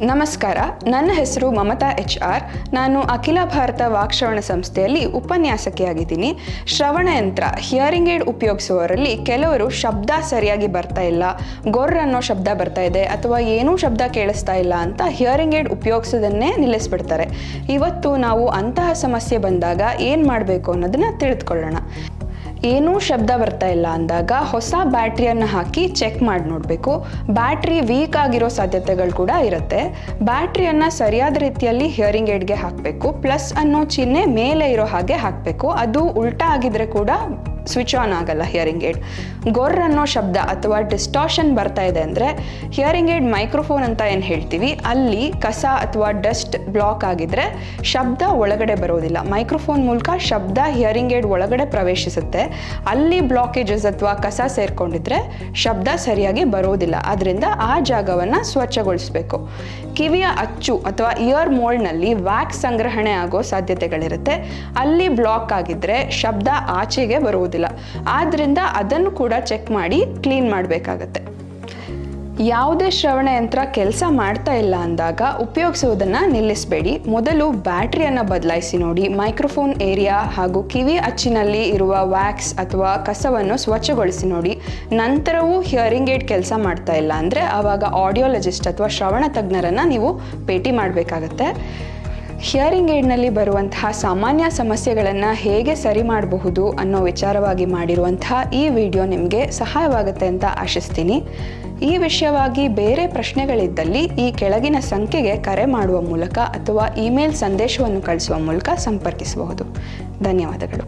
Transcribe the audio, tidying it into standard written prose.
ನಮಸ್ಕಾರ, ನನ್ನ ಹೆಸರು ಮಮತಾ HR. ನಾನು ಅಖಿಲ ಭಾರತ ವಾಕ್ಶ್ರವಣ ಸಂಸ್ಥೆಯಲ್ಲಿ ಉಪನ್ಯಾಸಕಿಯಾಗಿದ್ದೀನಿ. ಶ್ರವಣಯಂತ್ರ ಹಿಯರಿಂಗ್ ಏಡ್ ಉಪಯೋಗಿಸುವವರಲ್ಲಿ ಕೆಲವರು ಶಬ್ದ ಸರಿಯಾಗಿ ಬರ್ತಾ ಇಲ್ಲ, ಗೊರ್ರ್ ಅನ್ನೋ ಶಬ್ದ ಬರ್ತಾ ಇದೆ ಅಥವಾ ಏನೂ ಶಬ್ದ ಕೇಳಿಸ್ತಾ ಇಲ್ಲ ಅಂತ ಹಿಯರಿಂಗ್ ಏಡ್ ಉಪಯೋಗಿಸೋದನ್ನೇ ನಿಲ್ಲಿಸ್ಬಿಡ್ತಾರೆ. ಇವತ್ತು ನಾವು ಅಂತಹ ಸಮಸ್ಯೆ ಬಂದಾಗ ಏನು ಮಾಡಬೇಕು ಅನ್ನೋದನ್ನ ತಿಳಿದುಕೊಳ್ಳೋಣ. ಏನೂ ಶಬ್ದ ಬರ್ತಾ ಇಲ್ಲ ಅಂದಾಗ ಹೊಸ ಬ್ಯಾಟ್ರಿಯನ್ನು ಹಾಕಿ ಚೆಕ್ ಮಾಡಿ ನೋಡಬೇಕು. ಬ್ಯಾಟ್ರಿ ವೀಕ್ ಆಗಿರೋ ಸಾಧ್ಯತೆಗಳು ಕೂಡ ಇರುತ್ತೆ. ಬ್ಯಾಟ್ರಿಯನ್ನು ಸರಿಯಾದ ರೀತಿಯಲ್ಲಿ ಹಿಯರಿಂಗ್ ಏಡ್ಗೆ ಹಾಕಬೇಕು. ಪ್ಲಸ್ ಅನ್ನೋ ಚಿಹ್ನೆ ಮೇಲೆ ಇರೋ ಹಾಗೆ ಹಾಕಬೇಕು. ಅದು ಉಲ್ಟಾ ಆಗಿದ್ರೆ ಕೂಡ ಸ್ವಿಚ್ ಆನ್ ಆಗಲ್ಲ ಹಿಯರಿಂಗ್ ಏಡ್. ಗೊರ್ರ್ ಅನ್ನೋ ಶಬ್ದ ಅಥವಾ ಡಿಸ್ಟಾರ್ಷನ್ ಬರ್ತಾ ಇದೆ ಅಂದರೆ ಹಿಯರಿಂಗ್ ಏಡ್ ಮೈಕ್ರೋಫೋನ್ ಅಂತ ಏನು ಹೇಳ್ತೀವಿ, ಅಲ್ಲಿ ಕಸ ಅಥವಾ ಡಸ್ಟ್ ಬ್ಲಾಕ್ ಆಗಿದ್ರೆ ಶಬ್ದ ಒಳಗಡೆ ಬರೋದಿಲ್ಲ. ಮೈಕ್ರೋಫೋನ್ ಮೂಲಕ ಶಬ್ದ ಹಿಯರಿಂಗ್ ಏಡ್ ಒಳಗಡೆ ಪ್ರವೇಶಿಸುತ್ತೆ. ಅಲ್ಲಿ ಬ್ಲಾಕೇಜಸ್ ಅಥವಾ ಕಸ ಸೇರ್ಕೊಂಡಿದ್ರೆ ಶಬ್ದ ಸರಿಯಾಗಿ ಬರೋದಿಲ್ಲ. ಆದ್ದರಿಂದ ಆ ಜಾಗವನ್ನು ಸ್ವಚ್ಛಗೊಳಿಸಬೇಕು. ಕಿವಿಯ ಅಚ್ಚು ಅಥವಾ ಇಯರ್ ಮೋಲ್ಡ್ನಲ್ಲಿ ವ್ಯಾಕ್ಸ್ ಸಂಗ್ರಹಣೆ ಆಗೋ ಸಾಧ್ಯತೆಗಳಿರುತ್ತೆ. ಅಲ್ಲಿ ಬ್ಲಾಕ್ ಆಗಿದ್ರೆ ಶಬ್ದ ಆಚೆಗೆ ಬರುವುದಿಲ್ಲ. ಆದ್ರಿಂದ ಅದನ್ನು ಕೂಡ ಚೆಕ್ ಮಾಡಿ ಕ್ಲೀನ್ ಮಾಡಬೇಕಾಗತ್ತೆ. ಯಾವುದೇ ಶ್ರವಣ ಯಂತ್ರ ಕೆಲಸ ಮಾಡ್ತಾ ಇಲ್ಲ ಅಂದಾಗ ಉಪಯೋಗಿಸುವುದನ್ನು ನಿಲ್ಲಿಸಬೇಡಿ. ಮೊದಲು ಬ್ಯಾಟ್ರಿಯನ್ನು ಬದಲಾಯಿಸಿ ನೋಡಿ. ಮೈಕ್ರೋಫೋನ್ ಏರಿಯಾ ಹಾಗೂ ಕಿವಿ ಅಚ್ಚಿನಲ್ಲಿ ಇರುವ ವ್ಯಾಕ್ಸ್ ಅಥವಾ ಕಸವನ್ನು ಸ್ವಚ್ಛಗೊಳಿಸಿ ನೋಡಿ. ನಂತರವೂ ಹಿಯರಿಂಗ್ ಏಡ್ ಕೆಲಸ ಮಾಡ್ತಾ ಇಲ್ಲ ಅಂದರೆ ಆವಾಗ ಆಡಿಯೋಲಜಿಸ್ಟ್ ಅಥವಾ ಶ್ರವಣ ತಜ್ಞರನ್ನು ನೀವು ಭೇಟಿ ಮಾಡಬೇಕಾಗತ್ತೆ. ಹಿಯರಿಂಗ್ ಏಡ್ನಲ್ಲಿ ಬರುವಂತಹ ಸಾಮಾನ್ಯ ಸಮಸ್ಯೆಗಳನ್ನು ಹೇಗೆ ಸರಿ ಮಾಡಬಹುದು ಅನ್ನೋ ವಿಚಾರವಾಗಿ ಮಾಡಿರುವಂತಹ ಈ ವಿಡಿಯೋ ನಿಮಗೆ ಸಹಾಯವಾಗುತ್ತೆ ಅಂತ ಆಶಿಸ್ತೀನಿ. ಈ ವಿಷಯವಾಗಿ ಬೇರೆ ಪ್ರಶ್ನೆಗಳಿದ್ದಲ್ಲಿ ಈ ಕೆಳಗಿನ ಸಂಖ್ಯೆಗೆ ಕರೆ ಮಾಡುವ ಮೂಲಕ ಅಥವಾ ಇಮೇಲ್ ಸಂದೇಶವನ್ನು ಕಳಿಸುವ ಮೂಲಕ ಸಂಪರ್ಕಿಸಬಹುದು. ಧನ್ಯವಾದಗಳು.